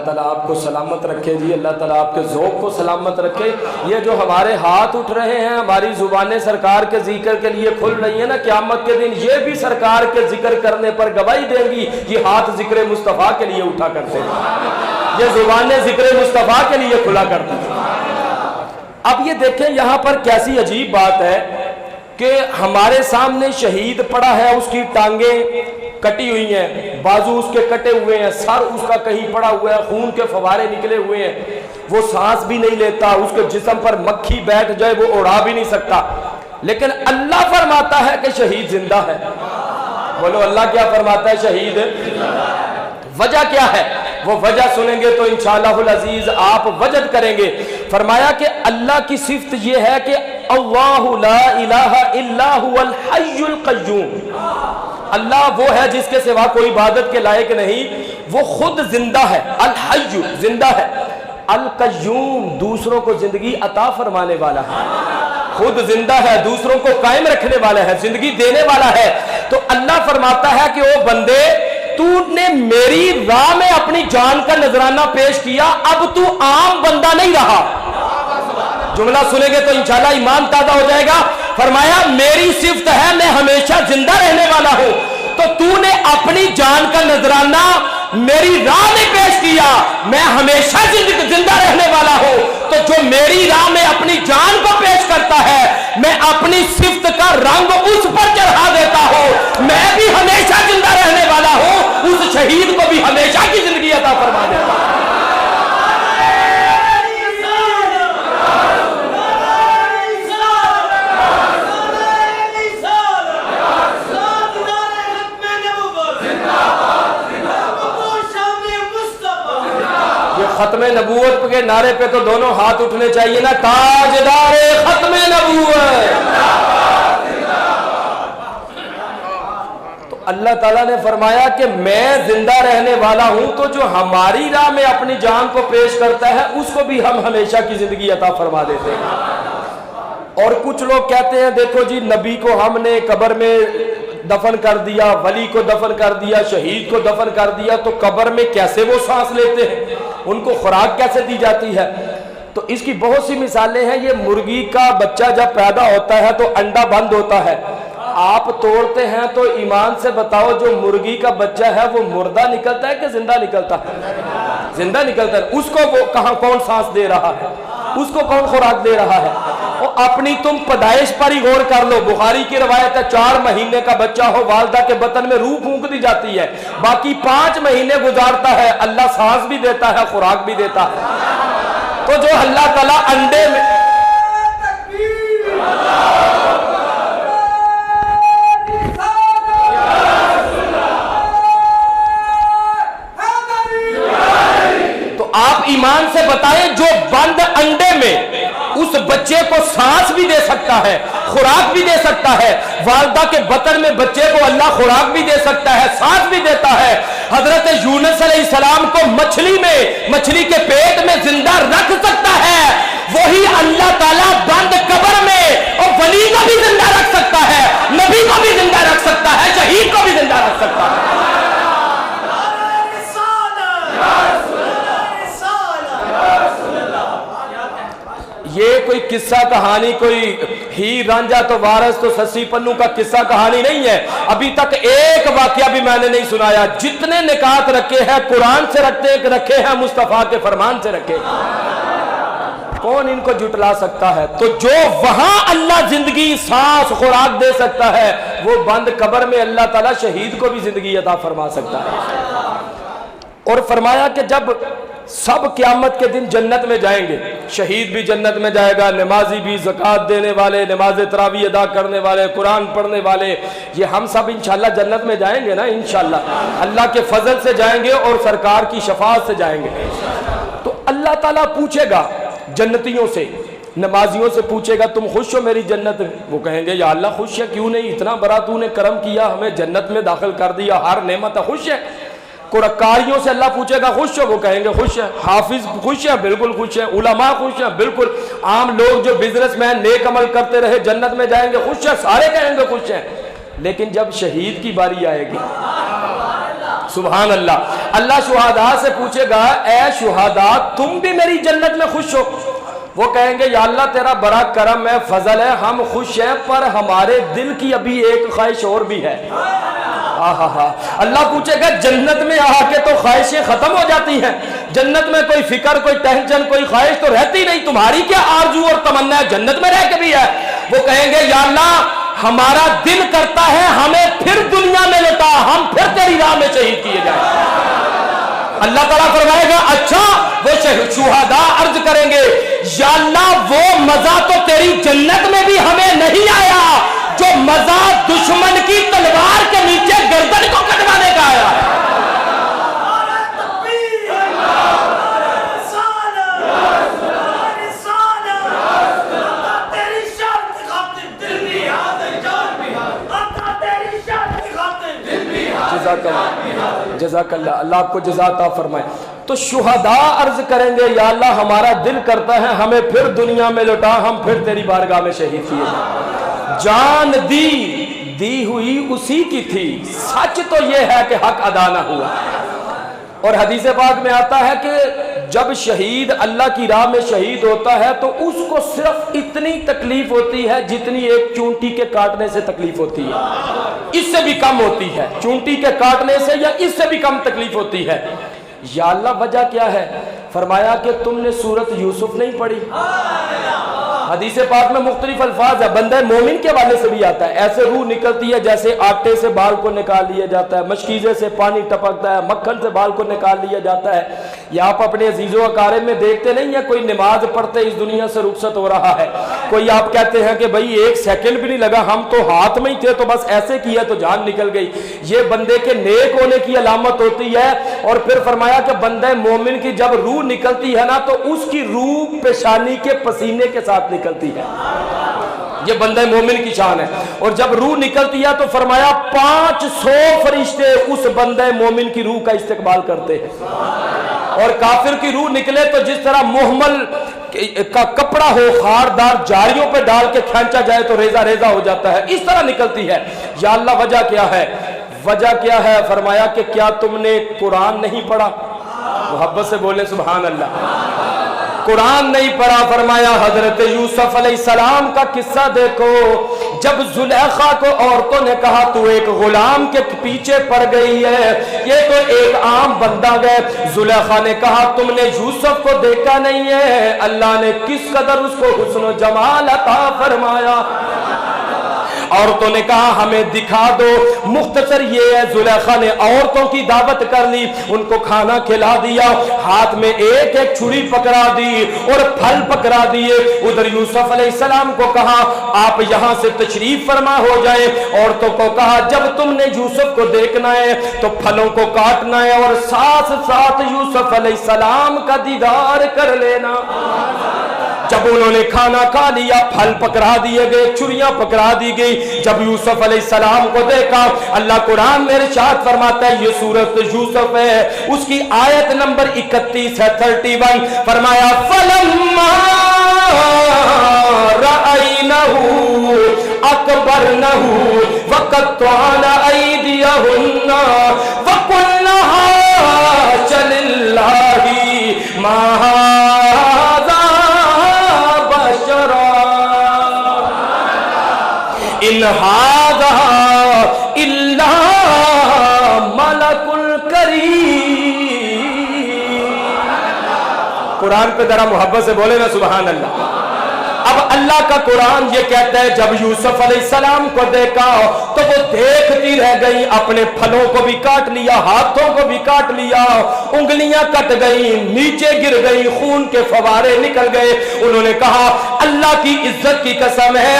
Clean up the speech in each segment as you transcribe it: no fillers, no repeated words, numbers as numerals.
تعالیٰ آپ کو سلامت رکھے جی، اللہ تعالیٰ آپ کے ذوق کو سلامت رکھے۔ یہ جو ہمارے ہاتھ اٹھ رہے ہیں، ہماری زبانیں سرکار کے ذکر کے لیے کھل رہی ہیں نا، قیامت کے دن یہ بھی سرکار کے ذکر کرنے پر گواہی دیں گی، یہ ہاتھ ذکر مصطفیٰ کے لیے اٹھا کرتے ہیں، یہ زبانیں ذکر مصطفیٰ کے لیے کھلا کرتی ہیں۔ اب یہ دیکھیں یہاں پر کیسی عجیب بات ہے کہ ہمارے سامنے شہید پڑا ہے، اس کی ٹانگیں کٹی ہوئی ہیں، بازو اس کے کٹے ہوئے ہیں، سر اس کا کہیں پڑا ہوا ہے، خون کے فوارے نکلے ہوئے ہیں، وہ سانس بھی نہیں لیتا، اس کے جسم پر مکھی بیٹھ جائے وہ اڑا بھی نہیں سکتا، لیکن اللہ فرماتا ہے کہ شہید زندہ ہے۔ بولو اللہ کیا فرماتا ہے؟ شہید۔ وجہ کیا ہے؟ وہ وجہ سنیں گے تو انشاءاللہ العزیز آپ وجد کریں گے۔ فرمایا کہ اللہ کی صفت یہ ہے کہ اللہ لا الہ الا هو الحی القیوم، اللہ وہ ہے جس کے سوا کوئی عبادت کے لائق نہیں، وہ خود زندہ ہے، الحی زندہ ہے، القیوم دوسروں کو زندگی عطا فرمانے والا ہے، خود زندہ ہے، دوسروں کو قائم رکھنے والا ہے، زندگی دینے والا ہے۔ تو اللہ فرماتا ہے کہ او بندے، تو نے میری راہ میں اپنی جان کا نذرانہ پیش کیا، اب تو عام بندہ نہیں رہا۔ جملہ سنیں گے تو انشاءاللہ ایمان تازہ ہو جائے گا۔ فرمایا میری صفت ہے میں ہمیشہ زندہ رہنے والا ہوں، تو نے اپنی جان کا نذرانہ میری راہ میں پیش کیا، میں ہمیشہ زندہ رہنے والا ہوں، تو جو میری راہ میں اپنی جان کو پیش کرتا ہے میں اپنی صفت کا رنگ اس پر چڑھا دیتا ہوں، میں بھی ہمیشہ زندہ رہنے والا ہوں، اس شہید کو بھی ہمیشہ کی زندگی عطا فرما دیتا ہوں۔ ختم نبوت کے نعرے پہ تو دونوں ہاتھ اٹھنے چاہیے نا، تاجدار ختم نبوت۔ تو اللہ تعالیٰ نے فرمایا کہ میں زندہ رہنے والا ہوں، تو جو ہماری راہ میں اپنی جان کو پیش کرتا ہے اس کو بھی ہم ہمیشہ کی زندگی عطا فرما دیتے ہیں۔ اور کچھ لوگ کہتے ہیں دیکھو جی نبی کو ہم نے قبر میں دفن کر دیا، ولی کو دفن کر دیا، شہید کو دفن کر دیا، تو قبر میں کیسے وہ سانس لیتے ہیں، ان کو خوراک کیسے دی جاتی ہے؟ تو اس کی بہت سی مثالیں ہیں۔ یہ مرغی کا بچہ جب پیدا ہوتا ہے تو انڈا بند ہوتا ہے، آپ توڑتے ہیں تو ایمان سے بتاؤ جو مرغی کا بچہ ہے وہ مردہ نکلتا ہے کہ زندہ نکلتا ہے؟ زندہ نکلتا ہے۔ اس کو وہ کہاں کون سانس دے رہا ہے، اس کو کون خوراک دے رہا ہے؟ اور اپنی تم پیدائش پر ہی غور کر لو، بخاری کی روایت ہے 4 مہینے کا بچہ ہو والدہ کے بطن میں روح پھونک دی جاتی ہے، باقی 5 مہینے گزارتا ہے، اللہ سانس بھی دیتا ہے خوراک بھی دیتا ہے۔ تو جو اللہ تعالیٰ انڈے میں تو آپ ایمان سے بتائیں جو بند انڈے میں اس بچے کو سانس بھی دے سکتا ہے، خوراک بھی دے سکتا ہے، والدہ کے بطن میں بچے کو اللہ خوراک بھی دے سکتا ہے، سانس بھی دیتا ہے، حضرت یونس علیہ السلام کو مچھلی کے پیٹ میں زندہ رکھ سکتا ہے، وہی اللہ تعالیٰ بند قبر میں اور ولی کو بھی زندہ رکھ سکتا ہے، نبی کو بھی زندہ رکھ سکتا ہے، شہید کو بھی زندہ رکھ سکتا ہے۔ یہ کوئی قصہ کہانی، کوئی ہیر رانجھا تو وارث تو سسی پنو کا قصہ کہانی نہیں ہے، ابھی تک ایک واقعہ بھی میں نے نہیں سنایا۔ جتنے نکات رکھے ہیں قرآن سے رکھے ہیں، مصطفیٰ کے فرمان سے رکھے ہیں، کون ان کو جھٹلا سکتا ہے؟ تو جو وہاں اللہ زندگی سانس خوراک دے سکتا ہے، وہ بند قبر میں اللہ تعالیٰ شہید کو بھی زندگی عطا فرما سکتا ہے۔ اور فرمایا کہ جب سب قیامت کے دن جنت میں جائیں گے، شہید بھی جنت میں جائے گا، نمازی بھی، زکوٰۃ دینے والے، نماز تراویح ادا کرنے والے، قرآن پڑھنے والے، یہ ہم سب انشاءاللہ جنت میں جائیں گے نا انشاءاللہ، اللہ کے فضل سے جائیں گے اور سرکار کی شفاعت سے جائیں گے۔ تو اللہ تعالیٰ پوچھے گا جنتیوں سے، نمازیوں سے پوچھے گا تم خوش ہو میری جنت میں؟ وہ کہیں گے یا اللہ خوش ہے، کیوں نہیں، اتنا بڑا تو نے کرم کیا، ہمیں جنت میں داخل کر دیا، ہر نعمت خوش ہے۔ قاریوں سے اللہ پوچھے گا خوش ہو؟ وہ کہیں گے خوش ہے۔ حافظ خوش ہے؟ بالکل خوش ہے۔ علماء خوش ہیں؟ بالکل۔ عام لوگ جو بزنس مین نیک عمل کرتے رہے جنت میں جائیں گے خوش ہے، سارے کہیں گے خوش ہیں۔ لیکن جب شہید کی باری آئے گی، سبحان اللہ. اللہ شہداء سے پوچھے گا اے شہداء تم بھی میری جنت میں خوش ہو؟ وہ کہیں گے یا اللہ تیرا بڑا کرم ہے، فضل ہے، ہم خوش ہیں، پر ہمارے دل کی ابھی ایک خواہش اور بھی ہے. اللہ پوچھے گا جنت میں آ کے تو خواہشیں ختم ہو جاتی ہیں، جنت میں کوئی فکر، کوئی ٹینشن، کوئی خواہش تو رہتی نہیں، تمہاری کیا آرزو اور تمنا ہے جنت میں رہ کے بھی ہے؟ وہ کہیں گے یا اللہ ہمارا دل کرتا ہے ہمیں پھر دنیا میں لوٹا، ہم پھر تیری راہ میں شہید کیے جائیں. اللہ تعالیٰ فرمائے گا اچھا. وہ شہداء عرض کریں گے یا اللہ وہ مزہ تو تیری جنت میں بھی ہمیں نہیں آیا جو مزہ دشمن کی تلوار کے نیچے گردن کو کٹوانے کا آیا ہے. جزاک اللہ، اللہ آپ کو جزا عطا فرمائے. تو شہداء عرض کریں گے یا اللہ ہمارا دل کرتا ہے ہمیں پھر دنیا میں لوٹا، ہم پھر تیری بارگاہ میں شہید کیے جائیں. جان دی ہوئی اسی کی تھی، سچ تو یہ ہے کہ حق ادا نہ ہوا. اور حدیث پاک میں آتا ہے کہ جب شہید اللہ کی راہ میں شہید ہوتا ہے تو اس کو صرف اتنی تکلیف ہوتی ہے جتنی ایک چونٹی کے کاٹنے سے تکلیف ہوتی ہے، اس سے بھی کم ہوتی ہے. چونٹی کے کاٹنے سے یا اس سے بھی کم تکلیف ہوتی ہے. یا اللہ وجہ کیا ہے؟ فرمایا کہ تم نے سورت یوسف نہیں پڑھی. حدیث پاک میں مختلف الفاظ ہے، بندہ مومن کے والے سے بھی آتا ہے. ایسے روح نکلتی ہے جیسے آٹے سے بال کو نکال لیا جاتا ہے، مشکیزے سے پانی ٹپکتا ہے، مکھن سے بال کو نکال لیا جاتا ہے. یا آپ اپنے عزیز و اقارب میں دیکھتے نہیں ہیں کوئی نماز پڑھتے اس دنیا سے رخصت ہو رہا ہے، کوئی آپ کہتے ہیں کہ بھائی ایک سیکنڈ بھی نہیں لگا، ہم تو ہاتھ میں ہی تھے تو بس ایسے کیا تو جان نکل گئی. یہ بندے کے نیک ہونے کی علامت ہوتی ہے. اور پھر فرمایا کہ بندہ مومن کی جب روح نکلتی ہے نا تو اس کی روح پیشانی کے پسینے کے ساتھ نکلتی ہے. یہ بندہ مومن کی شان ہے. اور جب روح نکلتی ہے تو فرمایا 500 فرشتے اس بندہ مومن کی روح کا استقبال کرتے ہیں. اور کافر کی روح نکلے تو جس طرح محمل کا کپڑا ہو خاردار جاریوں پہ ڈال کے کھینچا جائے تو ریزہ ریزہ ہو جاتا ہے، اس طرح نکلتی ہے. یا اللہ وجہ کیا ہے؟ وجہ کیا ہے؟ فرمایا کہ کیا تم نے قرآن نہیں پڑھا؟ محبت سے بولے سبحان اللہ. قرآن نہیں پڑھا. فرمایا حضرت یوسف علیہ السلام کا قصہ دیکھو. جب زلیخا کو عورتوں نے کہا تو ایک غلام کے پیچھے پڑ گئی ہے، یہ تو ایک عام بندہ ہے. زلیخا نے کہا تم نے یوسف کو دیکھا نہیں ہے، اللہ نے کس قدر اس کو حسن و جمال عطا فرمایا. عورتوں نے کہا ہمیں دکھا دو. مختصر یہ ہے زلیخا نے عورتوں کی دعوت کر لی، ان کو کھانا کھلا دیا، ہاتھ میں ایک ایک چھری پکڑا دی اور پھل پکڑا دیے. ادھر یوسف علیہ السلام کو کہا آپ یہاں سے تشریف فرما ہو جائیں. عورتوں کو کہا جب تم نے یوسف کو دیکھنا ہے تو پھلوں کو کاٹنا ہے اور ساتھ ساتھ یوسف علیہ السلام کا دیدار کر لینا. جب انہوں نے کھانا کھا لیا پھل پکڑا دیے گئے، چھریاں پکڑا دی گئی. جب یوسف علیہ السلام کو دیکھا اللہ قرآن میں ارشاد فرماتا ہے، یہ سورۃ یوسف ہے، اس کی آیت نمبر 31 ہے 31. فرمایا فَلَمَّا رَأَيْنَهُ أَكْبَرْنَهُ وَقَطَّعْنَ أَيْدِيَهُنَّ وَقُلْنَ حَاشَ لِلَّهِ مَا هَٰذَا بَشَرًا إِنْ هَٰذَا إِلَّا مَلَكٌ كَرِيمٌ. قرآن پہ ذرا محبت سے بولے نا سبحان اللہ. اب اللہ کا قرآن یہ کہتا ہے جب یوسف علیہ السلام کو دیکھا تو وہ دیکھتی رہ گئی، اپنے پھلوں کو بھی کاٹ لیا، ہاتھوں کو بھی کاٹ لیا، انگلیاں کٹ گئی، نیچے گر گئی، خون کے فوارے نکل گئے. انہوں نے کہا اللہ کی عزت کی قسم ہے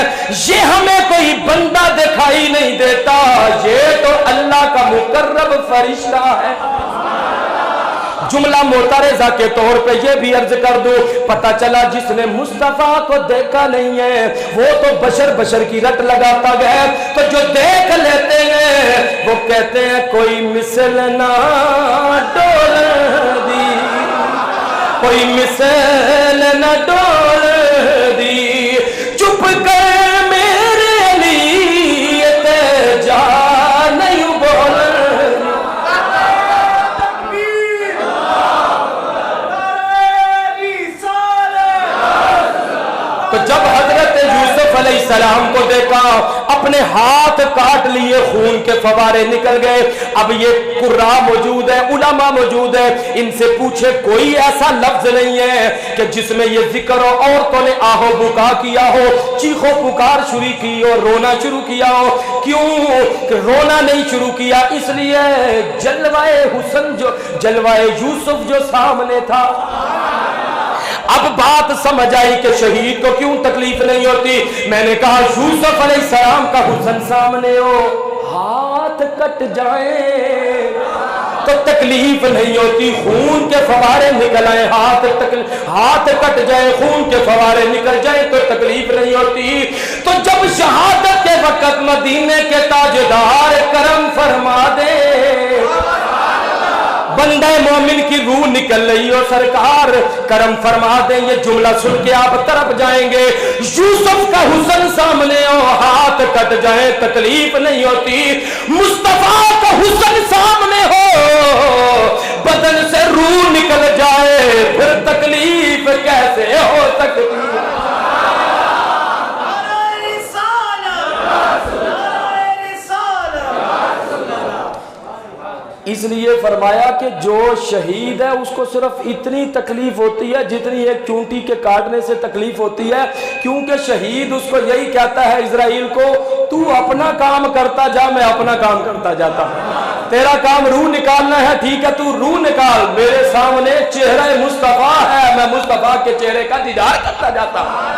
یہ ہمیں کوئی بندہ دکھائی نہیں دیتا، یہ تو اللہ کا مقرب فرشتہ ہے. جملہ معترضہ کے طور پہ یہ بھی عرض کر دو، پتہ چلا جس نے مصطفیٰ کو دیکھا نہیں ہے وہ تو بشر کی رٹ لگاتا گیا. تو جو دیکھ لیتے ہیں وہ کہتے ہیں کوئی مثل نہ ڈول دی، کوئی مثل نہ ڈول دی، چپ کر میرے لیے جا نہیں بول. جب حضرت یوسف علیہ السلام کو دیکھا اپنے ہاتھ کاٹ لیے خون کے فوارے نکل گئے. اب یہ قرآ موجود ہے, علماء موجود ہے, ان سے پوچھے کوئی ایسا لفظ نہیں ہے کہ جس میں یہ ذکر ہو عورتوں نے آہو بکا کیا ہو, چیخو پکار شروع کی ہو, رونا شروع کیا ہو. کیوں رونا نہیں شروع کیا؟ اس لیے جلوائے حسن جو جلوائے یوسف جو سامنے تھا. اب بات سمجھ آئی کہ شہید کو کیوں تکلیف نہیں ہوتی. میں نے کہا یوسف علیہ السلام کا حسن سامنے ہو, ہاتھ کٹ جائیں تو تکلیف نہیں ہوتی, خون کے فوارے نکل آئے, ہاتھ کٹ جائے, خون کے فوارے نکل جائیں تو تکلیف نہیں ہوتی. تو جب شہادت کے وقت مدینے کے تاجدار کرم فرما دے, بندہ مومن کی روح نکل رہی ہو, سرکار کرم فرما دیں, یہ جملہ سن کے آپ طرف جائیں گے. یوسف کا حسن سامنے ہو, ہاتھ کٹ جائیں تکلیف نہیں ہوتی. مصطفیٰ کا حسن سامنے ہو, بدن سے روح نکل جائے, پھر تکلیف کیسے ہو سکتی؟ اس لیے فرمایا کہ جو شہید ہے اس کو صرف اتنی تکلیف ہوتی ہے جتنی ایک چونٹی کے کاٹنے سے تکلیف ہوتی ہے, کیونکہ شہید اس کو یہی کہتا ہے اسرائیل کو, تو اپنا کام کرتا جا, میں اپنا کام کرتا جاتا ہوں. تیرا کام روح نکالنا ہے, ٹھیک ہے تو روح نکال, میرے سامنے چہرہ مصطفیٰ ہے, میں مصطفیٰ کے چہرے کا دیدار کرتا جاتا ہوں.